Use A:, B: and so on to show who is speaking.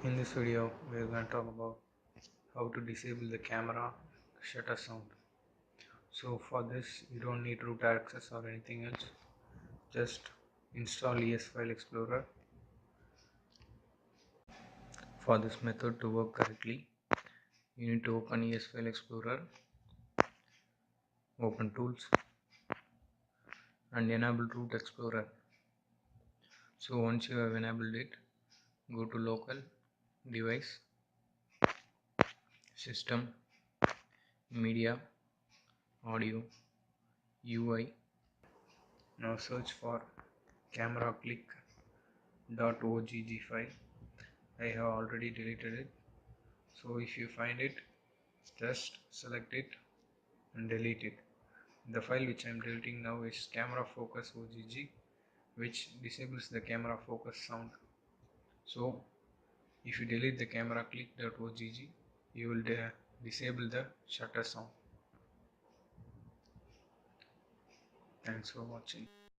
A: In this video, we are going to talk about how to disable the camera shutter sound. So for this, you don't need root access or anything else. Just install ES File Explorer. For this method to work correctly, you need to open ES File Explorer, open Tools, and enable Root Explorer. So once you have enabled it, go to Local, Device, System, Media, Audio, UI. Now search for camera click.ogg file. I have already deleted it. So if you find it, just select it and delete it. The file which I am deleting now is camera focus OGG, which disables the camera focus sound. So if you delete the camera click.ogg, you will disable the shutter sound. Thanks for watching.